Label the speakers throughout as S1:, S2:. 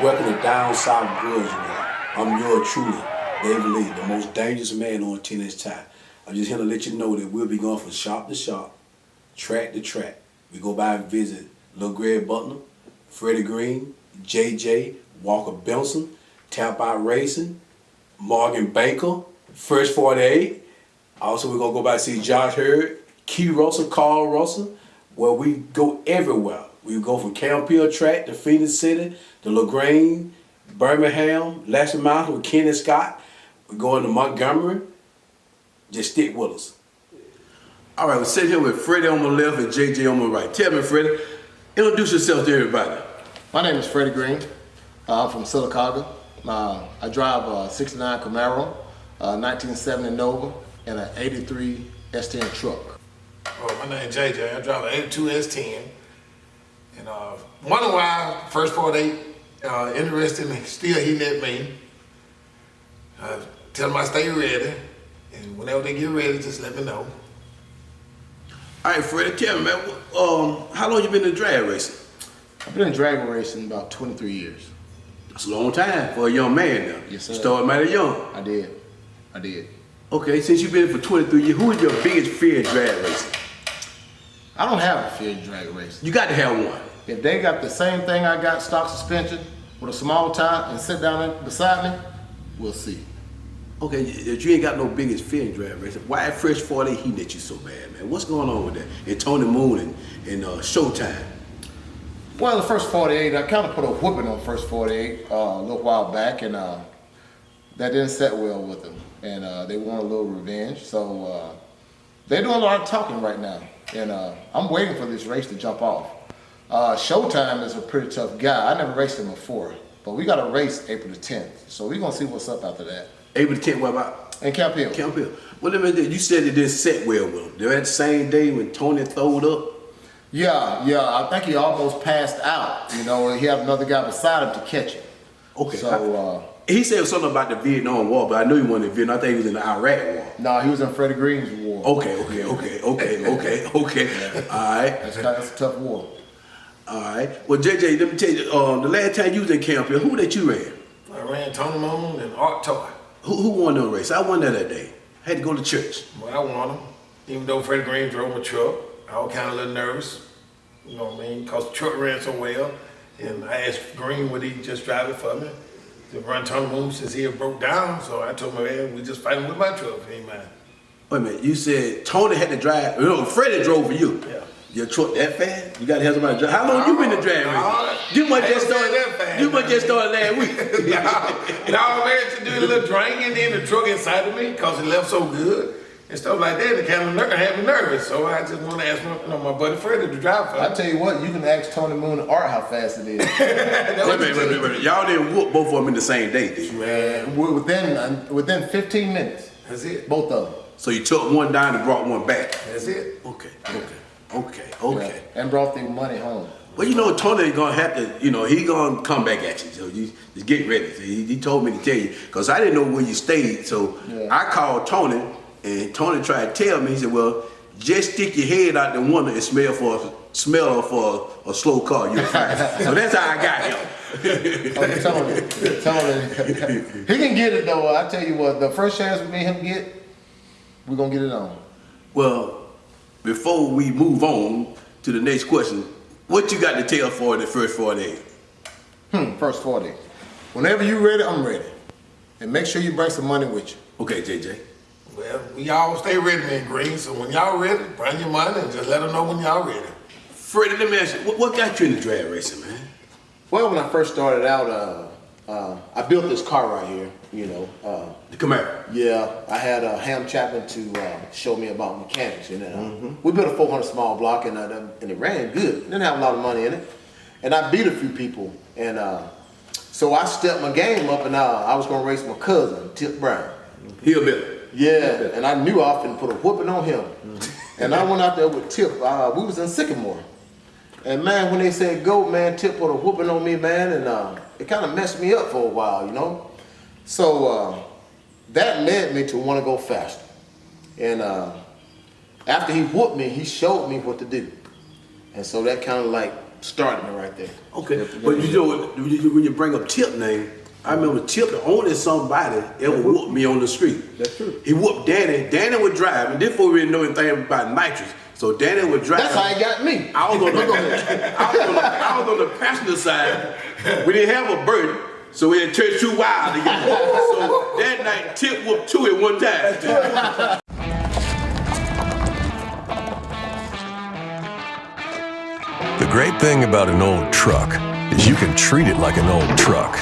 S1: welcome to Down South Grudge. I'm yours truly, David Lee, the most dangerous man on tennis tie. I'm just here to let you know that we'll be going from shop to shop, track to track. We go by and visit Lil Greg Butler, Freddie Green, JJ, Walker Benson, Tap Out Racing, Morgan Baker, Fresh 48. Also, we're going to go by and see Josh Hurd, Key Russell, Carl Russell. Well, we go everywhere. We go from Campbell Track to Phoenix City, to LaGrange, Birmingham, Lashley Mountain with Kenny Scott. We go into Montgomery. Just stick with us. All right, we're sitting here with Freddie on my left and JJ on my right. Tell me, Freddie, introduce yourself to everybody.
S2: My name is Freddie Green. I'm from Sylacauga. I drive a 69 Camaro, 1970 Nova, and an 83 S10 truck.
S3: Oh, my name is JJ. I drive an 82 S10. And wonder why First 48 interested in still hitting at me. Tell them I stay ready. And whenever they get ready, just let me know.
S1: All right, Freddie, tell me, man, how long you been in drag racing?
S2: I've been in drag racing about 23 years.
S1: That's a long time for a young man now.
S2: Yes, sir.
S1: You started mighty young.
S2: I did.
S1: Okay, since you've been in for 23 years, who is your biggest fear in drag racing?
S2: I don't have a fear in drag racing.
S1: You got to have one.
S2: If they got the same thing I got, stock suspension, with a small tie, and sit down beside me, we'll see.
S1: Okay, if you ain't got no biggest fear in drag racing, why Fresh 48 heating at you so bad, man? What's going on with that? And Tony Moon and Showtime.
S2: Well, the First 48, I kind of put a whooping on First 48 a little while back, and that didn't set well with them. And they want a little revenge, so they're doing a lot of talking right now. And I'm waiting for this race to jump off. Showtime is a pretty tough guy. I never raced him before, but we got a race April the 10th, so we're gonna see what's up after that.
S1: April the 10th, what about?
S2: In Camp Hill.
S1: Camp Hill. Well, let me, you said it didn't set well with him. They're at the same day when Tony throwed up.
S2: Yeah, I think he almost passed out. You know, he had another guy beside him to catch him.
S1: Okay.
S2: So
S1: he said something about the Vietnam War, but I knew he wasn't in Vietnam. I think he was in the Iraq War.
S2: No, he was in Freddie Green's war.
S1: Okay. All right.
S2: That's a tough war.
S1: All right. Well, JJ, let me tell you, the last time you was in Camp Hill, who that you ran?
S3: I ran Tony Moon and Art Toy.
S1: Who won the race? I won that day. I had to go to church.
S3: Well, I won them. Even though Freddie Green drove my truck, I was kind of a little nervous. You know what I mean? Because the truck ran so well. And I asked Green would he just drive it for me to run Tony Moon since he had broke down. So I told him, man, we just fighting with my truck. He ain't mind.
S1: Wait a minute. You said Tony had to drive. You know, Freddie drove for you.
S3: Yeah.
S1: Your truck that fast? You got to have somebody drive. How long you been in drag racing? You must just started that fast. You must just started last week.
S3: No, man, to do a little drinking in the truck inside of me because it left so good and stuff like that. It kind of had me nervous. So I just want to ask my buddy Freddie to drive for me.
S2: I tell you what, you can ask Tony Moon and Art how fast it is.
S1: Wait a minute. Y'all didn't whoop both of them in the same day, did you?
S2: Man, within 15 minutes.
S3: That's it.
S2: Both of them.
S1: So you took one down and brought one back.
S3: That's it.
S1: Okay.
S2: Yeah, and brought the money home.
S1: Well, you know, Tony gonna have to, you know, he gonna come back at you. So you just get ready. So he told me to tell you, because I didn't know where you stayed. So yeah. I called Tony, and Tony tried to tell me, he said, well, just stick your head out the window and smell for a slow car. You're fine. So that's how I got him.
S2: Tony. He can get it though. I tell you what, the first chance we made him get, we're gonna get it on.
S1: Well, before we move on to the next question, what you got to tell for the First 48?
S2: First 48. Whenever you ready, I'm ready. And make sure you bring some money with you.
S1: Okay, JJ.
S3: Well, we all stay ready, man, Green. So when y'all ready, bring your money and just let them know when y'all ready.
S1: Freddie, let me ask you, what got you into drag racing, man?
S2: Well, when I first started out, I built this car right here, you know.
S1: The Camaro?
S2: Yeah, I had Ham Chapman to show me about mechanics, you know. We built a 400 small block and it ran good. Didn't have a lot of money in it. And I beat a few people. And so I stepped my game up and I was going to race my cousin, Tip Brown.
S1: Hillbilly.
S2: Yeah, and I knew I was going to put a whooping on him. And I went out there with Tip. We was in Sycamore. And man, when they said go, man, Tip put a whooping on me, man, and it kind of messed me up for a while, you know. So that led me to want to go faster. And after he whooped me, he showed me what to do. And so that kind of like starting it right there.
S1: Okay, but you know when you bring up Tip name, I remember Tip the only somebody ever whooped me on the street.
S2: That's true.
S1: He whooped Danny. Danny would drive, and this before we didn't know anything about nitrous. So Danny would drive.
S2: That's how he got me.
S1: I was on the passenger side. We didn't have a burden, so we had to turn 2 wild to get there. So that night, Tip whooped 2 at one time.
S4: The great thing about an old truck is you can treat it like an old truck,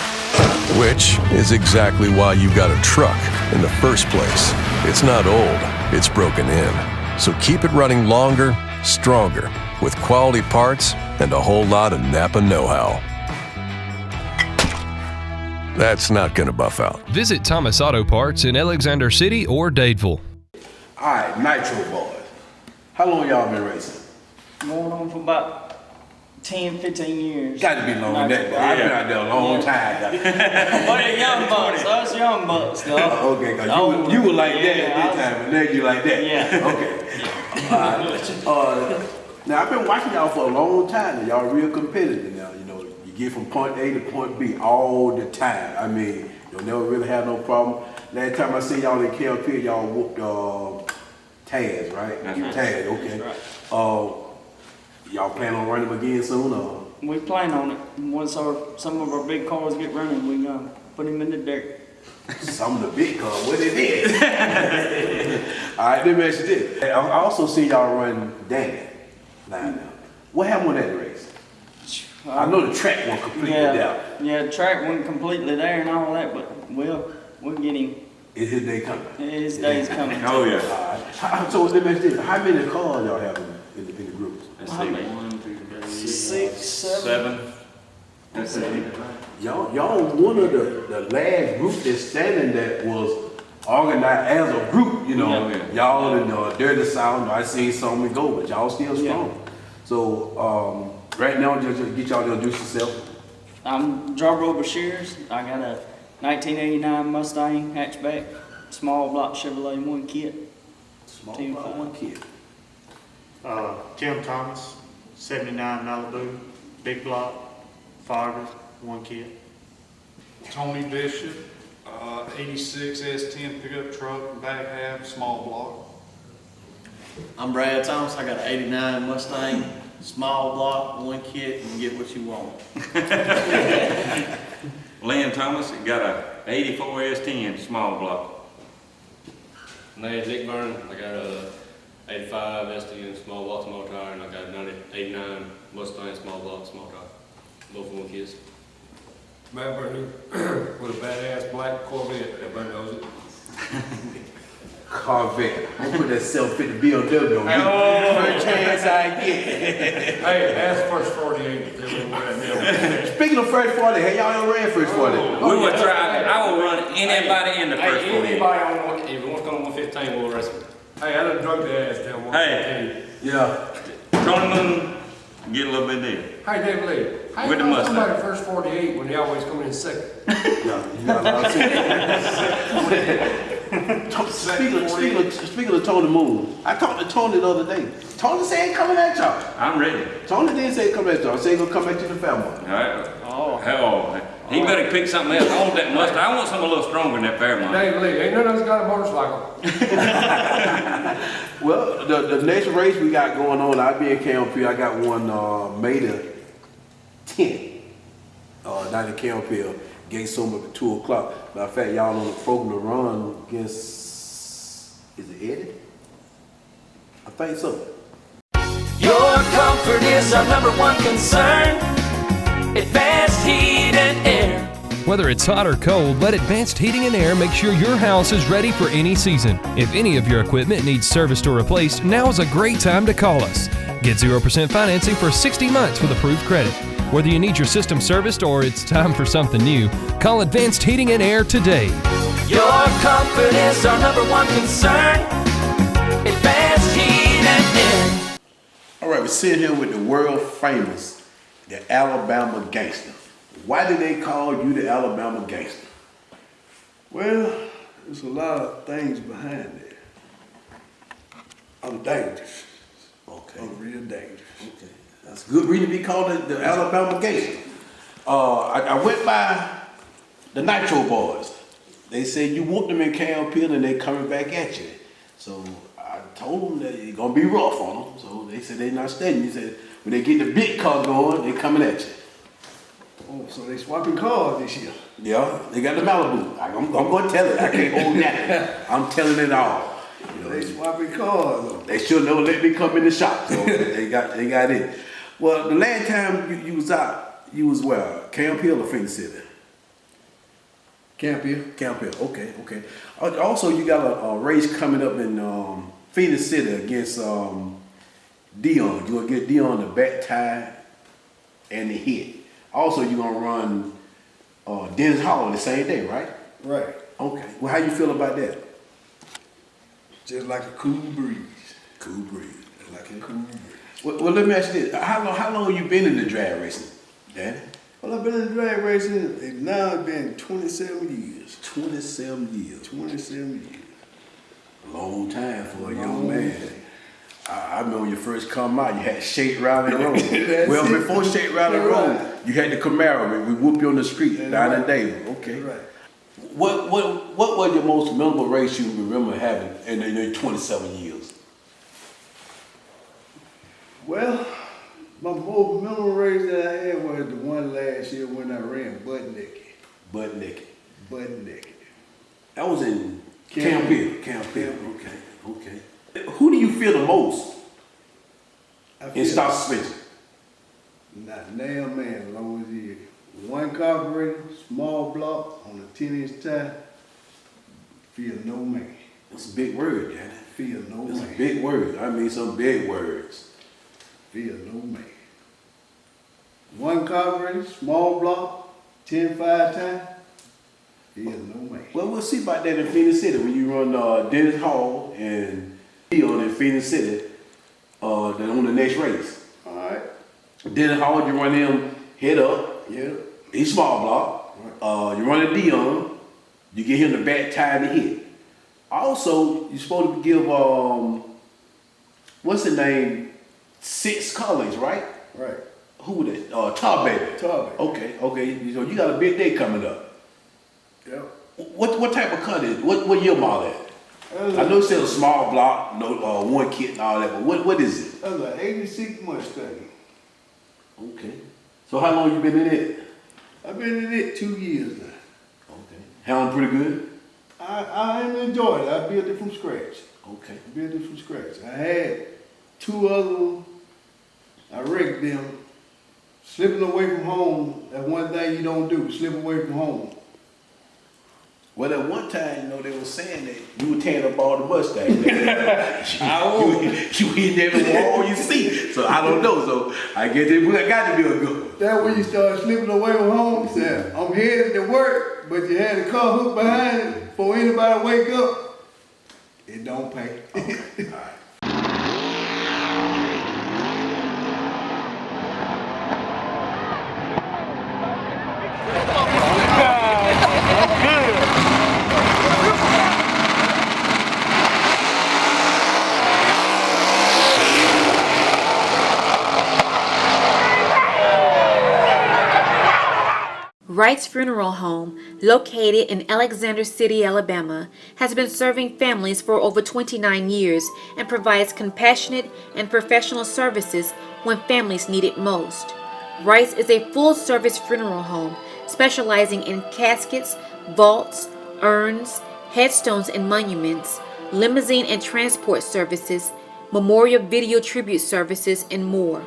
S4: which is exactly why you got a truck in the first place. It's not old, it's broken in. So keep it running longer, stronger, with quality parts and a whole lot of Napa know-how. That's not gonna buff out.
S5: Visit Thomas Auto Parts in Alexander City or Dadeville.
S1: All right, Nitro boys. How long y'all been racing?
S6: Going on for about 10, 15 years.
S1: Got to be longer than that, though. I've been out there a long time.
S6: But they're young bucks, us young bucks, though.
S1: Okay, because you were like that at that time, and now you like that.
S6: Yeah.
S1: Okay. All right. Now, I've been watching y'all for a long time, and y'all real competitive now. You know, you get from point A to point B all the time. I mean, you'll never really have no problem. Last time I seen y'all in KLP, y'all whooped Taz, right?
S6: That's right.
S1: Taz, okay.
S6: That's right.
S1: Y'all plan on running them again soon, or?
S6: We plan on it. Once some of our big cars get running, we gonna put them in the dirt.
S1: Some of the big cars, what they did. All right, let me ask you this. I also see y'all run Danny line now. What happened with that race? I know the track went completely down.
S6: Yeah, the track went completely there and all that, but we'll get him.
S1: Is his day coming?
S6: His day's coming.
S1: Oh yeah. All right. So let me ask you this. How many cars y'all have in the groups?
S6: How many?
S7: 1, 2, 3,
S6: 6, 7.
S7: That's it.
S1: Y'all one of the last group that's standing that was organized as a group, you know.
S7: Yeah.
S1: Y'all in Dirty South, I seen some of them go, but y'all still strong.
S6: Yeah.
S1: So right now, just get y'all to introduce yourself.
S6: I'm Jarbo Bashirs. I got a 1989 Mustang hatchback, small block Chevrolet 1 kit.
S1: Small
S6: Team
S1: block,
S6: five.
S1: 1 kid.
S8: Tim Thomas, 79 Malibu, big block, Fargo, 1 kid.
S9: Tony Bishop, 86 S10 pickup truck, back half, small block.
S7: I'm Brad Thomas. I got an 89 Mustang, small block, 1 kit, and get what you want.
S10: Lynn Thomas got a 84 S10 small block.
S11: My name's Nick Vernon. I got a 85 S10 small block small tire, and I got a 89 Mustang small block small tire. Both 1 kids.
S9: Matt Bernie with a badass black Corvette. Everybody knows it.
S1: Corvette. I'm gonna put that 750 BMW on me. First chance I get.
S9: Hey, that's first 48.
S1: Speaking of first 40, hey, y'all ever ran first 40?
S10: We will try. I will run anybody in the first 40.
S11: Anybody on one, if you want to come on 115, we'll race it.
S9: Hey, I done drug the ass down 115.
S10: Hey.
S1: Yeah.
S10: Tony Moon get a little bit there.
S9: Hey, David Lee. Hey,
S10: With the Mustang.
S9: Somebody first 48 when they always come in second.
S1: Yeah, you got a lot of Speaking of Tony Moon, I talked to Tony the other day. Tony said he ain't coming at y'all.
S10: I'm ready.
S1: Tony didn't say he coming at y'all. He said he gonna come back to the family.
S10: All right. Oh. Hell. He better pick something else. I want that Mustang. I want something a little stronger than that Fairmont.
S9: David Lee, ain't none of us got a motorcycle.
S1: Well, the next race we got going on, I'll be in KLP. I got one May the 10th. Down in KLP. Gate Summer at 2 o'clock. Matter of fact, y'all on the program to run against, is it Eddie? I think so.
S12: Your comfort is our #1 concern. Advanced heat and air.
S5: Whether it's hot or cold, let Advanced Heating and Air make sure your house is ready for any season. If any of your equipment needs serviced or replaced, now is a great time to call us. Get 0% financing for 60 months with approved credit. Whether you need your system serviced or it's time for something new, call Advanced Heating and Air today.
S12: Your comfort is our #1 concern. Advanced heat and air.
S1: All right, we're sitting here with the world famous, the Alabama Gangsta. Why did they call you the Alabama Gangsta?
S13: Well, there's a lot of things behind it. I'm dangerous.
S1: Okay.
S13: I'm real dangerous.
S1: Okay. That's a good reason to be called the Alabama Gangsta. I went by the Nitro Boys. They said you want them in Campfield and they coming back at you. So I told them that it's gonna be rough on them. So they said they not studying. He said when they get the big car going, they coming at you.
S13: Oh, so they swapping cars this year.
S1: Yeah, they got the Malibu. I'm gonna tell it. I can't hold that. I'm telling it all. You know,
S13: They swapping cars though.
S1: they should never let me come in the shop. So they got it. Well, the last time you was out, you was where? Camp Hill or Phoenix City?
S13: Camp Hill.
S1: Camp Hill. Okay. Also, you got a race coming up in Phoenix City against Dion. You're gonna get Dion the back tie and the hit. Also, you're gonna run Dennis Hall the same day, right?
S13: Right.
S1: Okay. Well, how you feel about that?
S13: Just like a cool breeze.
S1: Cool breeze.
S13: Like a cool breeze.
S1: Well, let me ask you this: How long have you been in the drag racing, Danny?
S13: Well, I've been in drag racing, and now it's been 27 years.
S1: 27 years.
S13: 27 years.
S1: A long time for a young man. I remember when you first come out, you had Shake Rally Road. Well, before Shake Rally Road, you had the Camaro. We whoop you on the street down in Davis. Okay.
S13: Right.
S1: What was your most memorable race you remember having in your 27 years?
S13: Well, my most memorable race that I had was the one last year when I ran butt naked.
S1: Butt naked.
S13: Butt naked.
S1: That was in Camp Hill. Okay. Who do you fear the most in stock suspension?
S13: Not nail man, as long as he one carburetor, small block on a 10-inch tie. Fear no man.
S1: That's a big word, Danny.
S13: Fear no man.
S1: That's a big word. I mean some big words.
S13: Fear no man. One carburetor, small block, 10-5 tie. Fear no man.
S1: Well, we'll see about that in Phoenix City when you run Dennis Hall and Dion in Phoenix City then on the next race.
S13: All right.
S1: Dennis Hall, you run him head up.
S13: Yeah.
S1: He's small block. You run a Dion. You get him the back tie and the hit. Also, you're supposed to give what's the name? 6 colors, right?
S13: Right.
S1: Who that? Tar Baby.
S13: Tar Baby.
S1: Okay. So you got a big day coming up.
S13: Yep.
S1: What type of cut is? What year model is? I know it says a small block, one kit and all that, but what is it?
S13: That's an 86 Mustang.
S1: Okay. So how long you been in it?
S13: I've been in it 2 years now.
S1: Okay. Handling pretty good?
S13: I enjoyed it. I built it from scratch.
S1: Okay.
S13: I built it from scratch. I had 2 other ones. I wrecked them. Slipping away from home, that's one thing you don't do, slip away from home.
S1: Well, at one time, they were saying that you were tearing up all the Mustangs. you hit every wall you see. So I don't know. So I guess it got to be a good one.
S13: That's when you start slipping away from home. Said, I'm headed to work, but you had the car hooked behind it before anybody wake up. It don't pay.
S1: Okay. All right.
S14: Wright's Funeral Home, located in Alexander City, Alabama, has been serving families for over 29 years and provides compassionate and professional services when families need it most. Wright's is a full-service funeral home specializing in caskets, vaults, urns, headstones and monuments, limousine and transport services, memorial video tribute services, and more.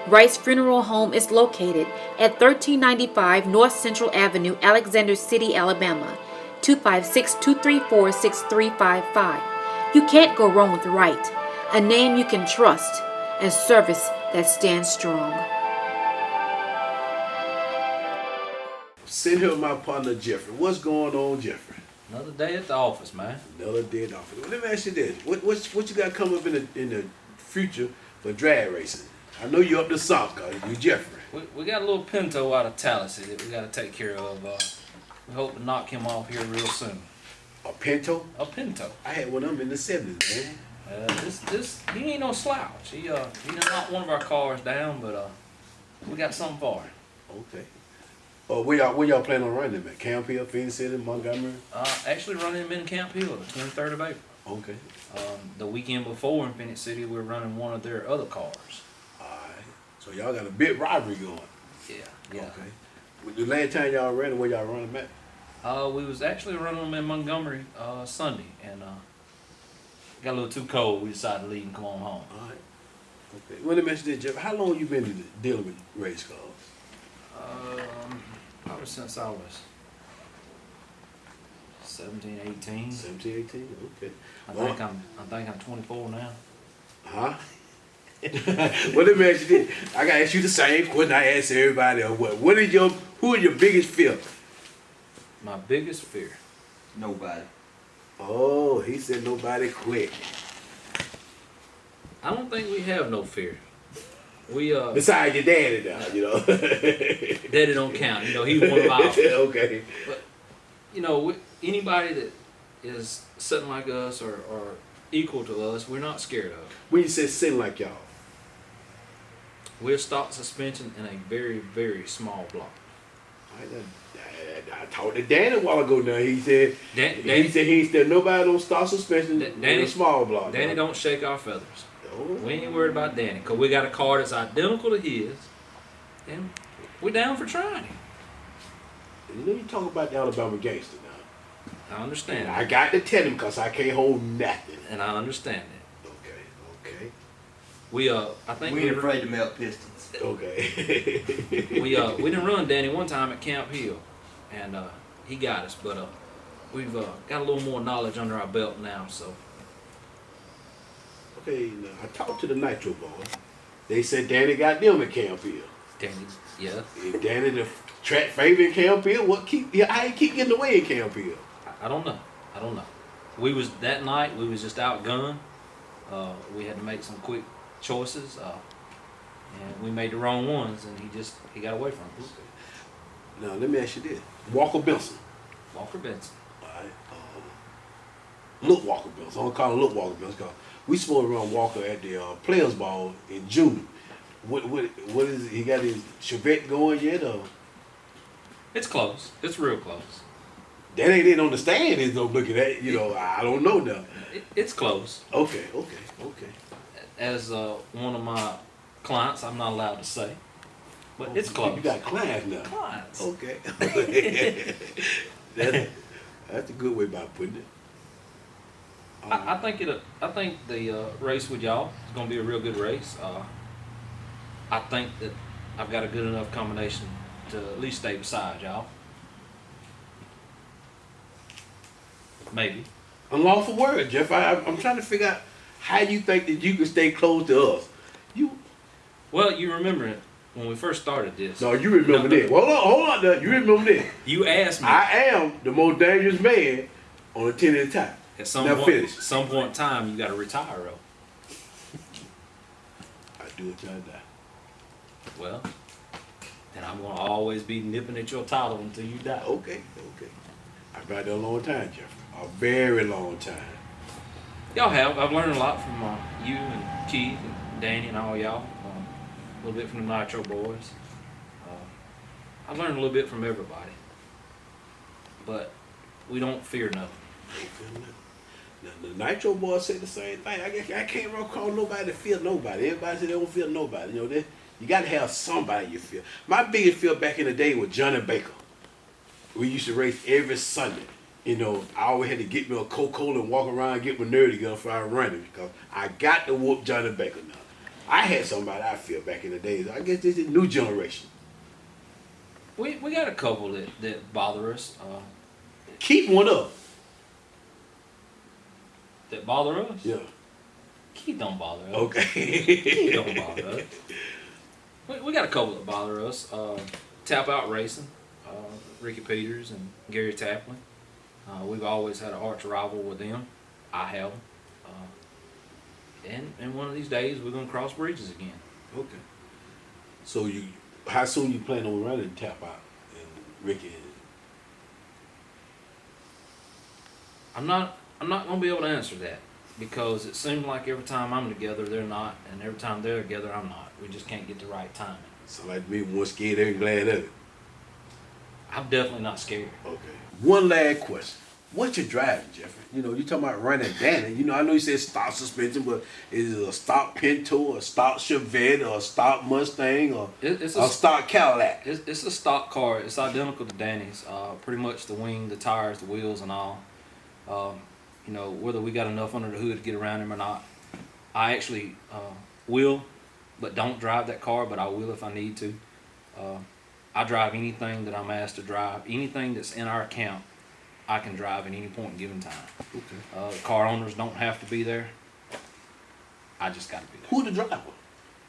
S14: Wright's Funeral Home is located at 1395 North Central Avenue, Alexander City, Alabama, 256-234-6355. You can't go wrong with Wright, a name you can trust, and service that stands strong.
S1: Sitting here with my partner Jeffrey. What's going on, Jeffrey?
S15: Another day at the office, man.
S1: Another day at the office. Well, let me ask you this: what you got coming up in the future for drag racing? I know you're up to south, cause you Jeffrey.
S15: We got a little Pinto out of Tallahassee that we got to take care of. We hope to knock him off here real soon.
S1: A Pinto?
S15: A Pinto.
S1: I had one of them in the 70s, man.
S15: He ain't no slouch. He done knocked one of our cars down, but we got something for him.
S1: Okay. Where y'all plan on running him at? Camp Hill, Phoenix City, Montgomery?
S15: Actually running him in Camp Hill, the 23rd of April.
S1: Okay.
S15: The weekend before in Phoenix City, we're running one of their other cars.
S1: All right. So y'all got a big rivalry going.
S15: Yeah.
S1: Okay. The last time y'all ran him, where y'all run him at?
S15: We was actually running them in Montgomery Sunday, and got a little too cold. We decided to leave and come on home.
S1: All right. Okay. Well, let me ask you this, Jeff. How long you been dealing with race cars?
S15: Probably since I was 17, 18.
S1: 17, 18? Okay.
S15: I think I'm 24 now.
S1: Huh? Well, let me ask you this. I gotta ask you the same question I ask everybody else. Who is your biggest fear?
S15: My biggest fear?
S7: Nobody.
S1: Oh, he said nobody quit.
S15: I don't think we have no fear. We
S1: besides your daddy now, you know.
S15: Daddy don't count. You know, he's one of ours.
S1: Okay.
S15: But you know, anybody that is something like us or equal to us, we're not scared of.
S1: When you say sitting like y'all,
S15: we're stock suspension in a very, very small block.
S1: I talked to Danny a while ago now. He said he ain't still nobody on stock suspension in a small block.
S15: Danny don't shake our feathers. We ain't worried about Danny, because we got a car that's identical to his, and we're down for trying it.
S1: You know, you talk about the Alabama Gangsta now.
S15: I understand.
S1: And I got to tell him because I can't hold nothing.
S15: And I understand that.
S1: Okay.
S15: We I think
S7: we ain't afraid to melt pistons.
S1: Okay.
S15: we didn't run Danny one time at Camp Hill, and he got us, but we've got a little more knowledge under our belt now, so.
S1: Okay, now, I talked to the Nitro boys. They said Danny got them at Camp Hill.
S15: Danny, yeah.
S1: If Danny the track favorite in Camp Hill, I keep getting away in Camp Hill.
S15: I don't know. That night we was just outgunned. We had to make some quick choices, and we made the wrong ones, and he got away from us.
S1: Okay. Now let me ask you this: Walker Benson.
S15: Walker Benson.
S1: All right. Look Walker Benson. I don't call him Look Walker Benson. Cause we supposed to run Walker at the Players Ball in June. What is it? He got his Chevette going yet? Or?
S15: It's close. It's real close.
S1: That ain't it on the stand. Is no looking at. You know, I don't know now.
S15: It's close.
S1: Okay.
S15: As one of my clients, I'm not allowed to say, but it's close.
S1: You got clients now.
S15: Clients.
S1: Okay. That's a good way about putting it.
S15: I think the race with y'all is going to be a real good race. I think that I've got a good enough combination to at least stay beside y'all. Maybe.
S1: Unlawful word, Jeff. I'm trying to figure out how you think that you can stay close to us.
S15: Well, you remember it when we first started this.
S1: No, you remember that. Hold on. Now. You remember that.
S15: You asked me.
S1: I am the most dangerous man on a 10 at a time.
S15: At some point in time, you got to retire, though.
S1: I do it till I die.
S15: Well, then I'm going to always be nipping at your title until you die.
S1: Okay. I've been there a long time, Jeffrey. A very long time.
S15: Y'all have. I've learned a lot from you and Keith and Danny and all y'all. A little bit from the Nitro boys. I've learned a little bit from everybody. But we don't fear nothing.
S1: Now, the Nitro boys say the same thing. I can't recall nobody that fear nobody. Everybody say they don't fear nobody. You know, you got to have somebody you fear. My biggest fear back in the day was Johnny Baker. We used to race every Sunday. You know, I always had to get me a Coca-Cola and walk around and get my nerdy together before I run it because I got to whoop Johnny Baker now. I had somebody I fear back in the days. I guess this is new generation.
S15: We got a couple that bother us.
S1: Keep one up.
S15: That bother us?
S1: Yeah.
S15: Keith don't bother us.
S1: Okay.
S15: Keith don't bother us. We got a couple that bother us. Tap Out Racing, Ricky Peters and Gary Taplin. We've always had an arch rival with them. I have them. And one of these days we're gonna cross bridges again.
S1: Okay. So how soon you plan on running Tap Out and Ricky?
S15: I'm not gonna be able to answer that. because it seems like every time I'm together, they're not, and every time they're together, I'm not. We just can't get the right timing.
S1: So like me, one scared, every glad of it.
S15: I'm definitely not scared.
S1: Okay. One last question. What you driving, Jeffrey? You know, you talking about running Danny. You know, I know you said stock suspension, but is it a stock Pinto, a stock Chevette, or a stock Mustang, or
S15: It's
S1: a stock Cadillac?
S15: It's a stock car. It's identical to Danny's. Pretty much the wing, the tires, the wheels, and all. You know, whether we got enough under the hood to get around him or not. I actually will, but don't drive that car, but I will if I need to. I drive anything that I'm asked to drive. Anything that's in our account, I can drive at any point in given time. Okay. The car owners don't have to be there. I just got to be there.
S1: Who the driver?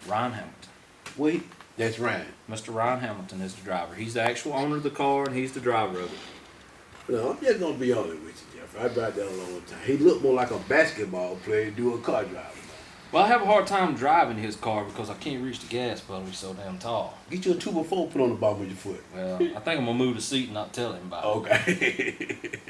S15: Ryan Hamilton.
S1: Wait, that's Ryan.
S15: Mr. Ryan Hamilton is the driver. He's the actual owner of the car, and he's the driver of it.
S1: No, I'm just gonna be honest with you, Jeffrey. I drive that a long time. He looked more like a basketball player doing car driving.
S15: Well, I have a hard time driving his car because I can't reach the gas pedal. He's so damn tall.
S1: Get you a 2x4, put on the bottom of your foot.
S15: Well, I think I'm gonna move the seat and not tell him about it.
S1: Okay.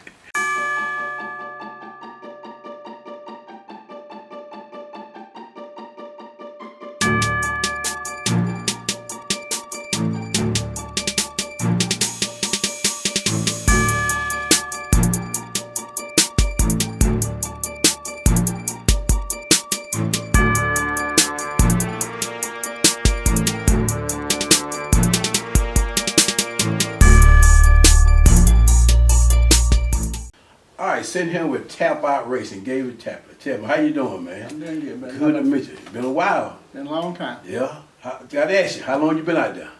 S1: Sitting here with Tap Out Racing, David Tapler. Tell me, how you doing, man?
S13: I'm doing good, man.
S1: Good to meet you. Been a while.
S13: Been a long time.
S1: Yeah. Gotta ask you, how long you been out there?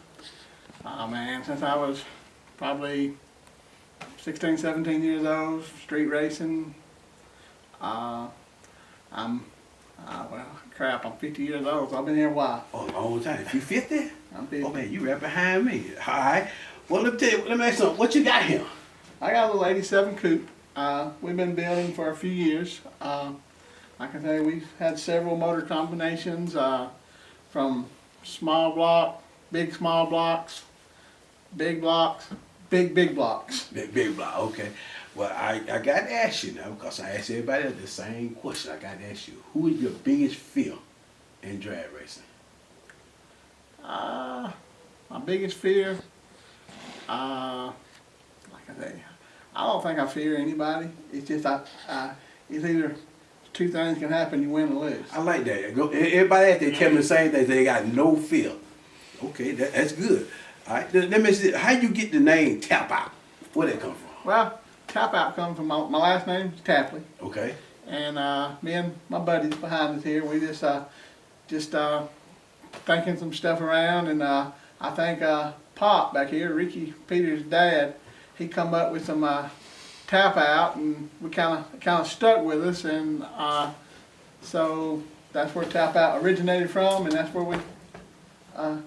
S13: Oh, man, since I was probably 16, 17 years old, street racing. Well, crap, I'm 50 years old, so I've been here a while.
S1: Oh, a long time. You 50?
S13: I'm 50.
S1: Oh, man, you right behind me. All right. Well, let me ask you something. What you got here?
S13: I got a little 87 coupe. We've been building for a few years. Like I say, we've had several motor combinations from small block, big small blocks, big blocks, big blocks.
S1: Big block, okay. Well, I got to ask you now, because I ask everybody the same question. I got to ask you, who is your biggest fear in drag racing?
S13: My biggest fear, like I say, I don't think I fear anybody. It's just it's either two things can happen: you win or lose.
S1: I like that. Everybody out there tell me the same thing. They got no fear. Okay, that's good. All right, let me see. How you get the name Tap Out? Where that come from?
S13: Well, Tap Out comes from my last name is Tapley.
S1: Okay.
S13: And me and my buddies behind us here, we just thinking some stuff around, and I think Pop back here, Ricky Peter's dad, he come up with some Tap Out, and we kind of stuck with us, and so that's where Tap Out originated from, and that's where we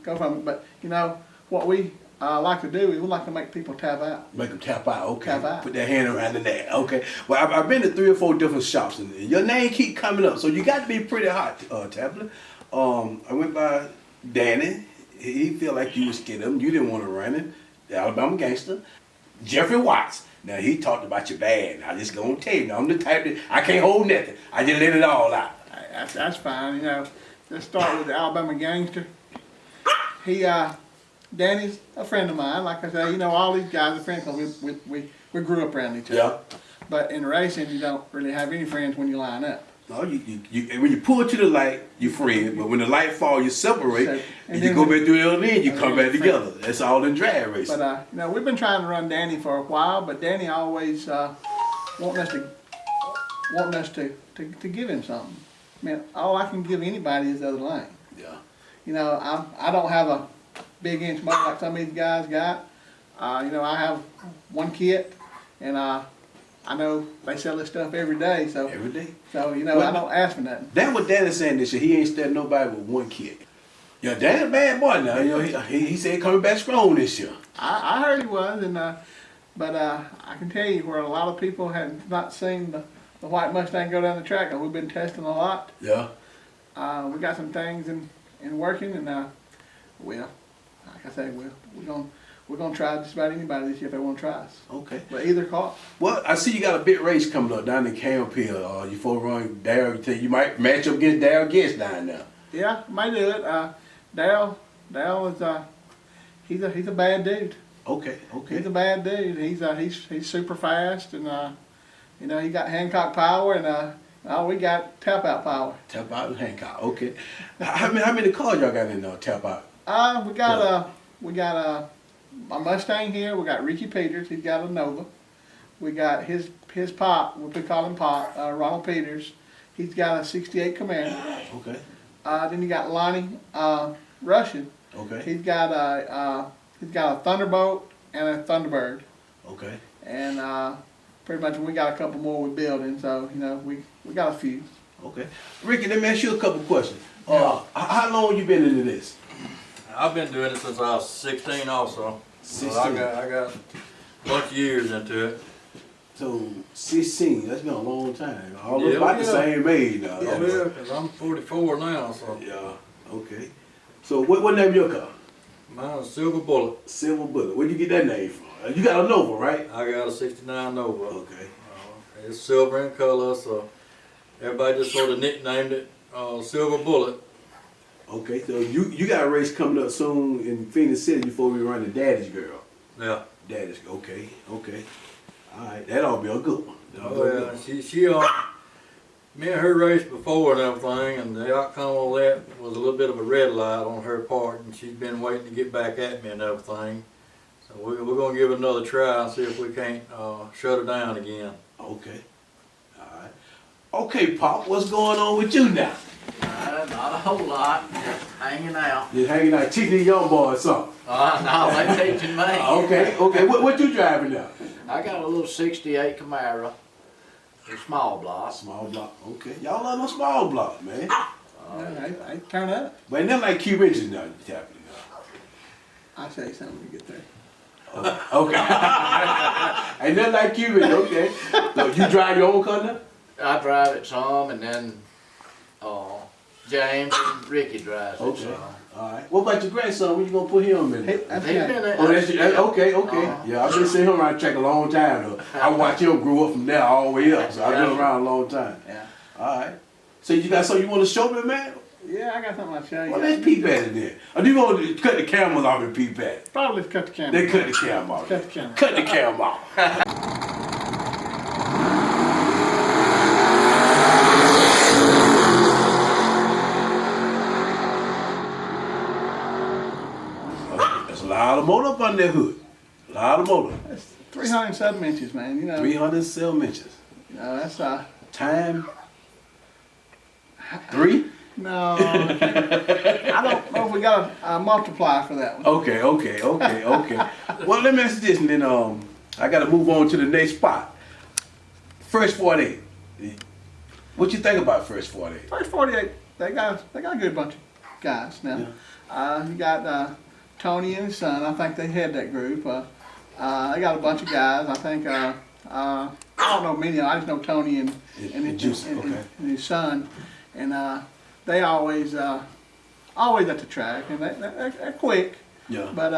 S13: go from. But you know what we like to do is we like to make people tap out.
S1: Make them tap out, okay.
S13: Tap out.
S1: Put their hand around the neck, okay. Well, I've been to 3 or 4 different shops, and your name keep coming up, so you got to be pretty hot, Tapler. I went by Danny. He felt like you was scared of him. You didn't want to run him. The Alabama Gangsta. Jeffrey Watts. Now, he talked about you bad. I just gonna tell you, now, I'm the type that I can't hold nothing. I just let it all out.
S13: That's fine. You know, let's start with the Alabama Gangster. He, Danny's a friend of mine. Like I say, you know, all these guys are friends because we grew up around each other.
S1: Yeah.
S13: But in racing, you don't really have any friends when you line up.
S1: No, when you pull to the light, you're friends. But when the light falls, you separate, and you go back through the other end, you come back together. That's all in drag racing.
S13: But you know, we've been trying to run Danny for a while, but Danny always wanting us to give him something. I mean, all I can give anybody is the other lane.
S1: Yeah.
S13: You know, I don't have a big inch motor like some of these guys got. You know, I have one kit, and I know they sell this stuff every day, so
S1: every day.
S13: So you know, well, I don't ask for nothing.
S1: That's what Danny's saying this year. He ain't studying nobody with one kit. Yeah, Danny's a bad boy now. You know, he said coming back strong this year.
S13: I heard he was, and but I can tell you where a lot of people had not seen the white Mustang go down the track. We've been testing a lot.
S1: Yeah.
S13: We got some things in working, and well, like I say, we're we're gonna try just about anybody this year if they want to try us.
S1: Okay.
S13: But either car.
S1: Well, I see you got a big race coming up down in Camp Hill. You for run Darryl. You might match up against Darryl Getz down there.
S13: Yeah, might do it. Darryl is he's a bad dude.
S1: Okay.
S13: He's a bad dude. He's super fast, and you know, he got Hancock power, and we got tap out power.
S1: Tap out and Hancock. Okay. How many cars y'all got in tap out?
S13: We got a Mustang here. We got Ricky Peters. He's got a Nova. We got his pop. We call him Pop. Ronald Peters. He's got a '68 Camaro.
S1: Okay.
S13: Then you got Lonnie Russian.
S1: Okay.
S13: He's got a Thunderbolt and a Thunderbird.
S1: Okay.
S13: And pretty much we got a couple more we're building, so you know we got a few.
S1: Okay. Ricky, let me ask you a couple questions. How long you been into this?
S16: I've been doing it since I was 16 also.
S1: 16.
S16: So I got a bunch of years into it.
S1: So 16, that's been a long time. All about the same age now.
S16: Yeah, because I'm 44 now, so.
S1: Yeah, okay. So what name your car?
S16: Mine's Silver Bullet.
S1: Silver Bullet. Where'd you get that name from? You got a Nova, right?
S16: I got a 69 Nova.
S1: Okay.
S16: It's silver in color, so everybody just sort of nicknamed it Silver Bullet.
S1: Okay, so you got a race coming up soon in Phoenix City before we run the Daddy's Girl.
S16: Yeah.
S1: Daddy's, okay. All right, that'll be a good one.
S16: She me and her raced before and everything, and the outcome of that was a little bit of a red light on her part, and she's been waiting to get back at me and everything. So we're going to give it another try and see if we can't shut her down again.
S1: Okay. All right. Okay, Pop, what's going on with you now?
S7: Not a whole lot, just hanging out.
S1: Just hanging out, teaching the young boy or something?
S7: No, they teaching me.
S1: Okay. What you driving now?
S7: I got a little '68 Camaro, a small block.
S1: Small block, okay. Y'all love no small block, man.
S13: I turn up.
S1: But ain't nothing like Q Richards now, you tapping it up.
S13: I'll tell you something when we get there.
S1: Okay. Ain't nothing like Q Richards, okay. So you drive your own car now?
S7: I drive it some, and then James and Ricky drives it some.
S1: All right. What about your grandson? When you gonna put him in?
S7: Okay.
S1: Yeah, I've been seeing him around the track a long time though. I watched him grow up from there all the way up, so I've been around a long time.
S13: Yeah.
S1: All right. So you got something you want to show me, man?
S13: Yeah, I got something I'll show you.
S1: Well, let's peep at it then. Or do you want to cut the cameras off and peep at it?
S13: Probably cut the camera.
S1: They cut the camera off.
S13: Cut the camera.
S1: Cut the camera off. There's a lot of motor up under that hood. A lot of motor.
S13: That's 307 inches, man. You know.
S1: 307 inches.
S13: You know, that's
S1: time 3?
S13: No, I don't know if we got a multiplier for that one.
S1: Okay. Well, let me ask you this, and then I got to move on to the next spot. First 48. What you think about First 48?
S13: First 48, they got a good bunch of guys now. Yeah. You got Tony and his son. I think they had that group. They got a bunch of guys. I think I don't know many. I just know Tony and his son, and they always at the track, and they're quick.
S1: Yeah.
S13: But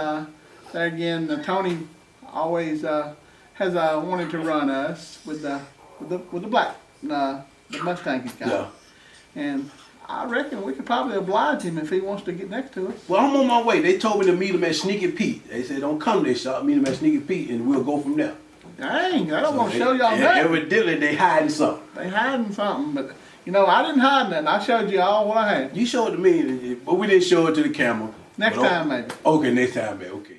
S13: there again, Tony always has wanted to run us with the black the Mustang he's got.
S1: Yeah.
S13: And I reckon we could probably oblige him if he wants to get next to us.
S1: Well, I'm on my way. They told me to meet him at Sneaky Pete. They said don't come to their shop, meet him at Sneaky Pete, and we'll go from there.
S13: Dang, I don't want to show y'all nothing.
S1: Evidently, they hiding something.
S13: They hiding something, but you know, I didn't hide nothing. I showed you all what I had.
S1: You showed it to me, but we didn't show it to the camera.
S13: Next time, maybe.
S1: Okay, next time, maybe. Okay.